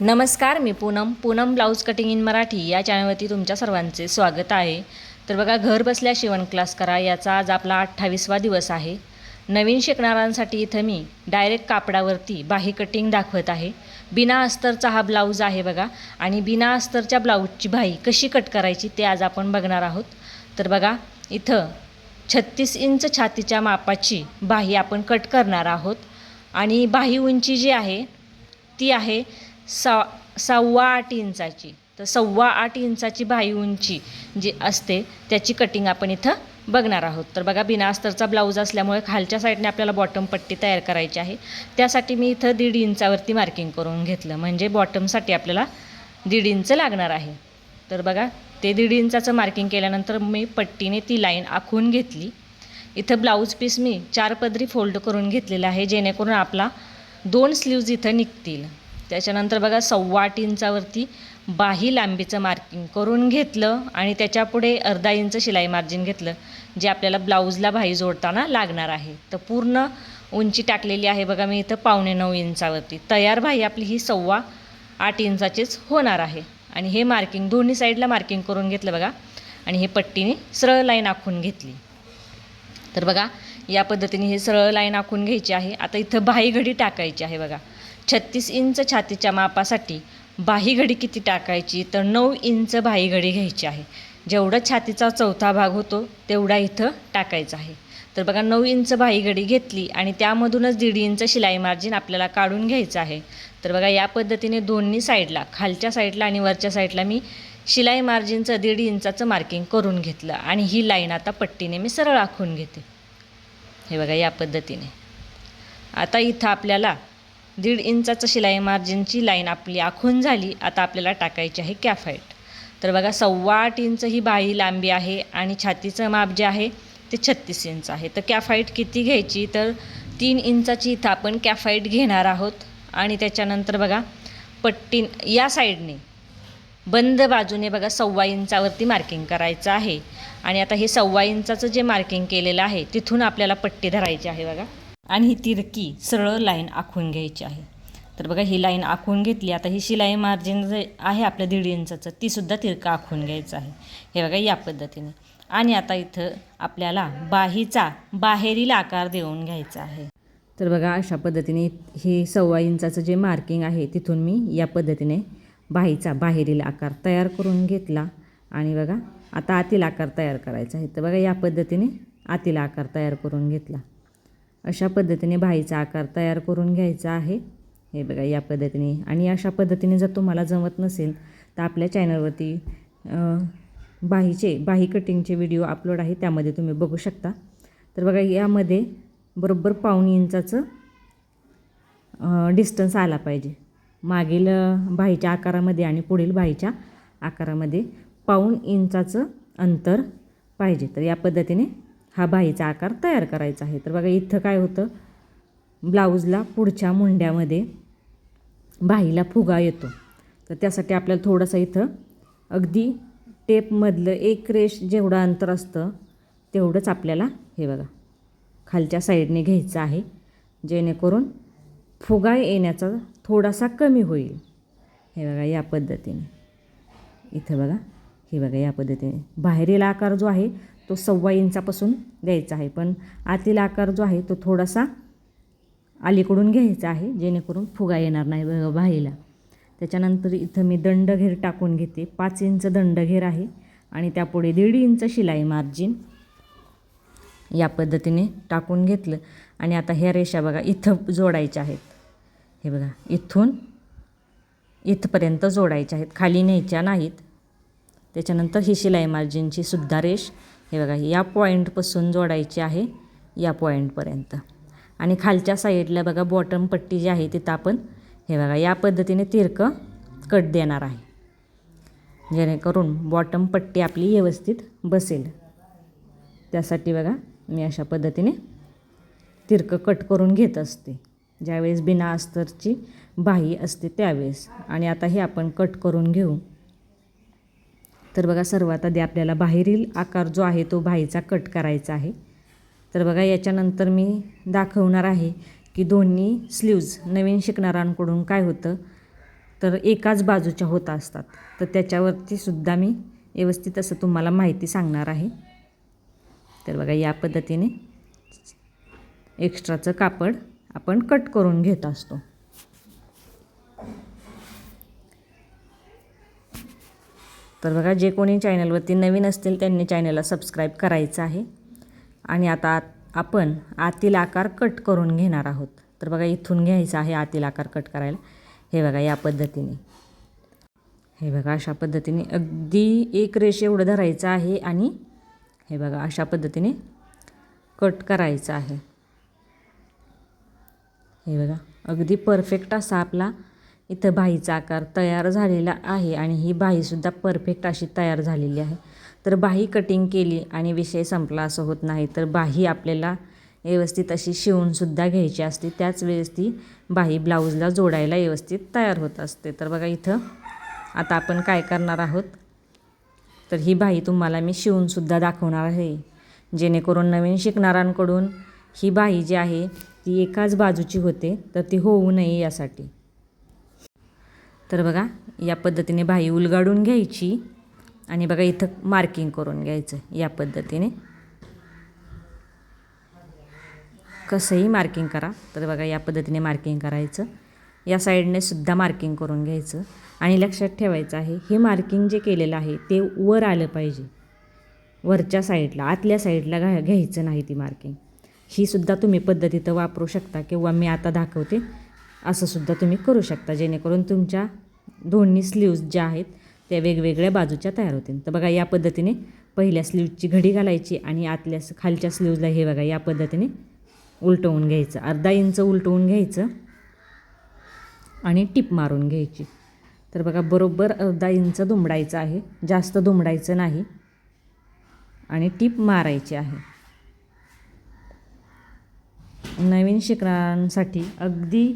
नमस्कार, मी Poonam blouse cutting in Marathi या चॅनलवरती तुमच्या सर्वांचे स्वागत आहे. तर बघा, घर बसल्या शिवण क्लास करा याचा आज आपला 28वा दिवस आहे. नवीन शिकणाऱ्यांसाठी इथं मी डायरेक्ट कापडावरती बाही कटिंग दाखवत आहे. बिना अस्तरचा हा ब्लाऊज आहे बघा, आणि बिना अस्तरच्या ब्लाऊजची बाही कशी कट करायची ते आज आपण बघणार आहोत. तर बघा, इथं 36 इंच छातीच्या मापाची बाही आपण कट करणार आहोत. आणि बाही उंची जी आहे ती आहे 8.25 इंचाची. तर 8.25 इंचाची बाही उंची जी असते त्याची कटिंग आपण इथं बघणार आहोत. तर बघा, बिना अस्तरचा ब्लाऊज असल्यामुळे खालच्या साईडने आपल्याला बॉटम पट्टी तयार करायची आहे. त्यासाठी मी इथं 1.5 इंचावरती मार्किंग करून घेतलं, म्हणजे बॉटमसाठी आपल्याला 1.5 इंच लागणार आहे. तर बघा, ते 1.5 इंचाचं मार्किंग केल्यानंतर मी पट्टीने ती लाईन आखून घेतली. इथं ब्लाऊज पीस मी 4 पदरी फोल्ड करून घेतलेला आहे, जेणेकरून आपला 2 स्लीव्ज इथं निघतील. त्याच्यानंतर बघा, 8.25 इंचावरती बाही लांबीचं मार्किंग करून घेतलं आणि त्याच्यापुढे अर्धा इंच शिलाई मार्जिन घेतलं, जे आपल्याला ब्लाऊजला बाही जोडताना लागणार आहे. तर पूर्ण उंची टाकलेली आहे बघा मी इथं 8.25 इंचावरती. तयार बाही आपली ही 8.25 इंचाचीच होणार आहे. आणि हे मार्किंग दोन्ही साईडला मार्किंग करून घेतलं बघा, आणि हे पट्टीने सरळ लाईन आखून घेतली. तर बघा, या पद्धतीने हे सरळ लाईन आखून घ्यायची आहे. आता इथं बाही घडी टाकायची आहे बघा. 36 इंच छातीच्या मापासाठी बाही घडी किती टाकायची, तर 9 इंच बाही घडी घ्यायची आहे. जेवढं छातीचा चौथा भाग होतो तेवढा इथं टाकायचा आहे. तर बघा, 9 इंच बाही घडी घेतली आणि त्यामधूनच 1.5 इंच शिलाई मार्जिन आपल्याला काढून घ्यायचं आहे. तर बघा, या पद्धतीने दोन्ही साईडला, खालच्या साईडला आणि वरच्या साईडला मी शिलाई मार्जिनचं 1.5 इंचाचं मार्किंग करून घेतलं. आणि ही लाईन आता पट्टीने मी सरळ आखून घेते. हे बघा, या पद्धतीने. आता इथं आपल्याला 1.5 इंचाचं शिलाई मार्जिनची लाईन आपली आखून झाली. आता आपल्याला टाकायची आहे कॅफाईट. तर बघा, 8.25 इंच ही बाही लांबी आहे आणि छातीचं माप जे आहे ते 36 इंच आहे. तर कॅफाईट किती घ्यायची, तर 3 इंचाची इथं आपण कॅफाईट घेणार आहोत. आणि त्याच्यानंतर बघा, पट्टी या साईडने बंद बाजूने बघा 1.25 इंचावरती मार्किंग करायचं आहे. आणि आता हे 1.25 इंचाचं जे मार्किंग केलेलं आहे तिथून आपल्याला पट्टी धरायची आहे बघा, आणि ही तिरकी सरळ लाईन आखून घ्यायची आहे. तर बघा, ही लाईन आखून घेतली. आता ही शिलाई मार्जिन जे आहे आपलं 1.5 इंचाचं, तीसुद्धा तिरका आखून घ्यायचं आहे. हे बघा, या पद्धतीने. आणि आता इथं आपल्याला बाहीचा बाहेरील आकार देऊन घ्यायचा आहे. तर बघा, अशा पद्धतीने हे 1.25 इंचाचं जे मार्किंग आहे तिथून मी या पद्धतीने बाहीचा बाहेरील आकार तयार करून घेतला. आणि बघा, आता आतील आकार तयार करायचा आहे. तर बघा, या पद्धतीने आतील आकार तयार करून घेतला. अशा पद्धतीने बाहीचा आकार तयार करून घ्यायचा आहे. हे बघा, या पद्धतीने. आणि अशा पद्धतीने जर तुम्हाला जमत नसेल तर आपल्या चॅनलवरती बाही कटिंगचे व्हिडिओ अपलोड आहे, त्यामध्ये तुम्ही बघू शकता. तर बघा, यामध्ये बरोबर 1.25 इंचाचं डिस्टन्स आला पाहिजे. मागील बाहीच्या आकारामध्ये आणि पुढील बाहीच्या आकारामध्ये 1.25 इंचाचं अंतर पाहिजे. तर या पद्धतीने हा बाहीचा आकार तयार करायचा आहे. तर बघा, इथं काय होतं, ब्लाऊजला पुढच्या मुंड्यामध्ये बाहीला फुगा येतो. तर त्यासाठी आपल्याला थोडंसं इथं अगदी टेपमधलं एक रेष जेवढं अंतर असतं तेवढंच आपल्याला हे बघा खालच्या साईडने घ्यायचं आहे, जेणेकरून फुगा येण्याचा थोडासा कमी होईल. हे बघा, या पद्धतीने. इथं बघा, हे बघा, या पद्धतीने बाहेरील आकार जो आहे तो 1.25 इंचापासून द्यायचा आहे, पण आतील आकार जो आहे तो थोडासा अलीकडून घ्यायचा आहे, जेणेकरून फुगा येणार नाही बघा बाहीला. त्याच्यानंतर इथं मी दंडघेर टाकून घेते. 5 इंच दंडघेर आहे आणि त्यापुढे 1.5 इंच शिलाई मार्जिन या पद्धतीने टाकून घेतलं. आणि आता ह्या रेषा बघा इथं जोडायच्या आहेत. हे बघा, इथून इथपर्यंत जोडायच्या आहेत, खाली न्यायच्या नाहीत. त्याच्यानंतर ही शिलाई मार्जिनची सुद्धा रेष हे बघा या पॉईंटपासून जोडायची आहे या पॉईंटपर्यंत. आणि खालच्या साईडला बघा बॉटम पट्टी जी आहे तिथं आपण हे बघा या पद्धतीने तिरकं कट देणार आहे, जेणेकरून बॉटम पट्टी आपली व्यवस्थित बसेल. त्यासाठी बघा मी अशा पद्धतीने तिरकं कट करून घेत असते ज्यावेळेस बिना अस्तरची बाही असते त्यावेळेस. आणि आता हे आपण कट करून घेऊ. तर बघा, सर्वात आधी आपल्याला बाहेरील आकार जो आहे तो बाहीचा कट करायचा आहे. तर बघा, याच्यानंतर मी दाखवणार आहे की दोन्ही स्लीव्ज नवीन शिकणाऱ्यांकडून काय होतं, तर एकाच बाजूच्या होत असतात. तर त्याच्यावरती सुद्धा मी व्यवस्थित असं तुम्हाला माहिती सांगणार आहे. तर बघा या पद्धतीने एक्स्ट्राचं कापड आपण कट करून घेत असतो. तर बघा जे कोणी चॅनलवरती नवीन असतील त्यांनी चॅनलला सबस्क्राईब करायचं आहे. आणि आता आपण आतील आकार कट करून घेणार आहोत. तर बघा इथून घ्यायचं आहे आतील आकार कट करायला. हे बघा या पद्धतीने, हे बघा अशा पद्धतीने अगदी एक रेषे एवढं धरायचं आहे आणि हे बघा अशा पद्धतीने कट करायचं आहे. हे बघा अगदी परफेक्ट असा आपला इथं बाहीचा आकार तयार झालेला आहे आणि ही बाहीसुद्धा परफेक्ट अशी तयार झालेली आहे. तर बाही कटिंग केली आणि विषय संपला असं होत नाही. तर बाही आपल्याला व्यवस्थित अशी शिवूनसुद्धा घ्यायची असते. त्याच वेळेस ती बाही ब्लाऊजला जोडायला व्यवस्थित तयार होत असते. तर बघा इथं आता आपण काय करणार आहोत, तर ही बाही तुम्हाला मी शिवूनसुद्धा दाखवणार आहे, जेणेकरून नवीन शिकणाऱ्यांकडून ही बाही जी आहे ती एकाच बाजूची होते, तर ती होऊ नये यासाठी. तर बघा या पद्धतीने बाही उलगडून घ्यायची आणि बघा इथं मार्किंग करून घ्यायचं. या पद्धतीने कसंही मार्किंग करा. तर बघा या पद्धतीने मार्किंग करायचं. या साईडने सुद्धा मार्किंग करून घ्यायचं आणि लक्षात ठेवायचं आहे हे मार्किंग जे केलेलं आहे ते वर आलं पाहिजे, वरच्या साईडला, आतल्या साईडला घ्यायचं नाही ती मार्किंग. ही सुद्धा तुम्ही पद्धत इथं वापरू शकता किंवा मी आता दाखवते असं सुद्धा तुम्ही करू शकता, जेणेकरून तुमच्या दोन्ही स्लीव्ज ज्या आहेत त्या वेगवेगळ्या बाजूच्या तयार होतील. तर बघा या पद्धतीने पहिल्या स्लीवची घडी घालायची आणि आतल्या खालच्या स्लीव्जला हे बघा या पद्धतीने उलटवून घ्यायचं, अर्धा इंच उलटवून घ्यायचं आणि टिप मारून घ्यायची. तर बघा बरोबर अर्धा इंच दुमडायचं आहे, जास्त दुमडायचं नाही आणि टिप मारायची आहे. नवीन शिकणाऱ्यांसाठी अगदी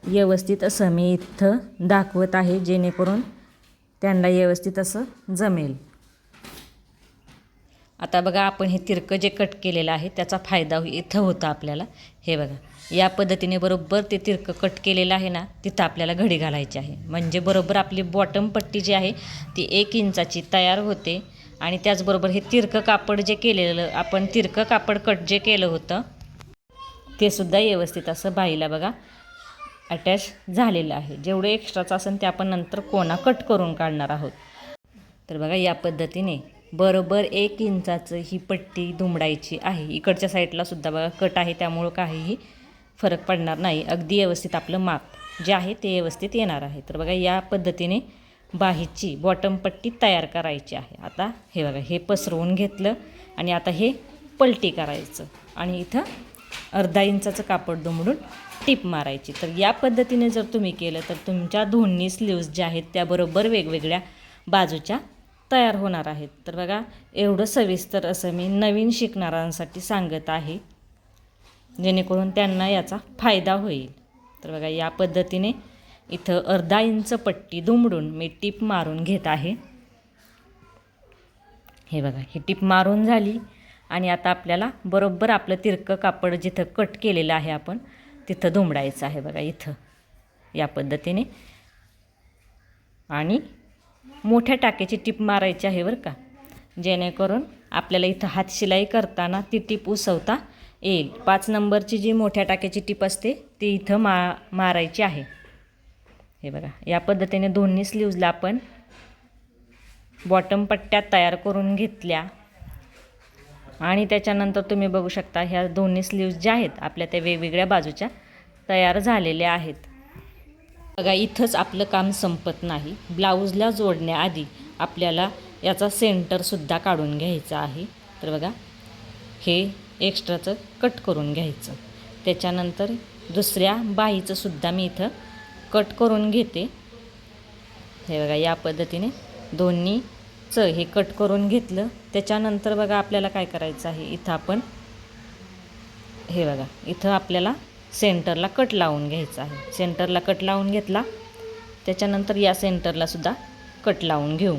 व्यवस्थित असं मी इथं दाखवत आहे, जेणेकरून त्यांना व्यवस्थित असं जमेल. आता बघा आपण हे तिरकं जे कट केलेलं आहे त्याचा फायदा इथं होता आपल्याला. हे बघा या पद्धतीने बरोबर ते तिरकं कट केलेलं आहे ना, तिथं आपल्याला घडी घालायची आहे. म्हणजे बरोबर आपली बॉटम पट्टी जी आहे ती 1 इंचाची तयार होते. आणि त्याचबरोबर हे तिरकं कापड जे केलेलं आपण तिरकं कापड कट जे केलं होतं ते सुद्धा व्यवस्थित असं बाहीला बघा अटॅच झालेलं आहे. जेवढे एक्स्ट्राचं असेल ते आपण नंतर कोना कट करून काढणार आहोत. तर बघा या पद्धतीने बरोबर 1 इंचाचं ही पट्टी दुमडायची आहे. इकडच्या साईडला सुद्धा बघा कट आहे, त्यामुळं काहीही फरक पडणार नाही. अगदी व्यवस्थित आपलं माप जे आहे ते व्यवस्थित येणार आहे. तर बघा या पद्धतीने बाहीची बॉटम पट्टी तयार करायची आहे. आता हे बघा हे पसरवून घेतलं आणि आता हे पलटी करायचं आणि इथं अर्धा इंचाचं कापड दुमडून टिप मारायची. तर या पद्धतीने जर तुम्ही केलं तर तुमच्या दोन्ही स्लीव्ज ज्या आहेत त्या बरोबर वेगवेगळ्या बाजूच्या तयार होणार आहेत. तर बघा एवढं सविस्तर असं मी नवीन शिकणाऱ्यांसाठी सांगत आहे, जेणेकरून त्यांना याचा फायदा होईल. तर बघा या पद्धतीने इथं अर्धा इंच पट्टी दुमडून मी टिप मारून घेत आहे. हे बघा ही टिप मारून झाली आणि आता आपल्याला बरोबर आपलं तिरकं कापड जिथं कट केलेलं आहे आपण तिथं दुमडायचं आहे. बघा इथं या पद्धतीने आणि मोठ्या टाक्याची टिप मारायची आहे बरं का, जेणेकरून आपल्याला इथं हात शिलाई करताना ती टिप उसवता येईल. 5 नंबरची जी मोठ्या टाक्याची टिप असते ती इथं मारायची आहे. हे बघा या पद्धतीने दोन्ही स्लीव्जला आपण बॉटम पट्ट्या तयार करून घेतल्या आणि त्याच्यानंतर तुम्ही बघू शकता ह्या दोन्ही स्लीव्ज ज्या आहेत आपल्या त्या वेगवेगळ्या बाजूच्या तयार झालेल्या आहेत. बघा इथंच आपलं काम संपत नाही. ब्लाऊजला जोडण्याआधी आपल्याला याचा सेंटरसुद्धा काढून घ्यायचा आहे. तर बघा हे एक्स्ट्राचं कट करून घ्यायचं. त्याच्यानंतर दुसऱ्या बाहीचंसुद्धा मी इथं कट करून घेते. हे बघा या पद्धतीने दोन्हीचं हे कट करून घेतलं. त्याच्यानंतर बघा आपल्याला काय करायचं आहे, इथं आपण हे बघा इथं आपल्याला सेंटरला कट लावून घ्यायचा आहे. सेंटरला कट लावून घेतला, त्याच्यानंतर या सेंटरला सुद्धा कट लावून घेऊ.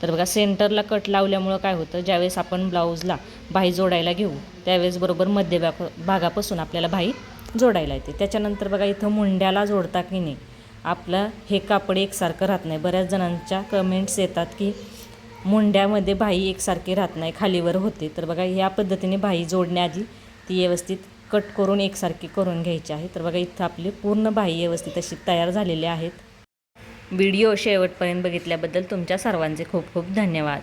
तर बघा सेंटरला कट लावल्यामुळं काय होतं, ज्यावेळेस आपण ब्लाऊजला बाही जोडायला घेऊ त्यावेळेस बरोबर मध्य भागापासून आपल्याला बाही जोडायला येते. त्याच्यानंतर बघा इथं मुंड्याला जोडता की नाही आपलं हे कापड एकसारखं राहत नाही. बऱ्याच जणांच्या कमेंट्स येतात की मुंड्यामध्ये बाही एकसारखी राहत नाही, खालीवर होते. तर बघा ह्या पद्धतीने बाही जोडण्याआधी ती व्यवस्थित कट करून एकसारखी करून घ्यायची आहे. तर बघा इथं आपली पूर्ण बाही व्यवस्थित अशी तयार झालेली आहेत. व्हिडिओ शेवटपर्यंत बघितल्याबद्दल तुमच्या सर्वांचे खूप खूप धन्यवाद.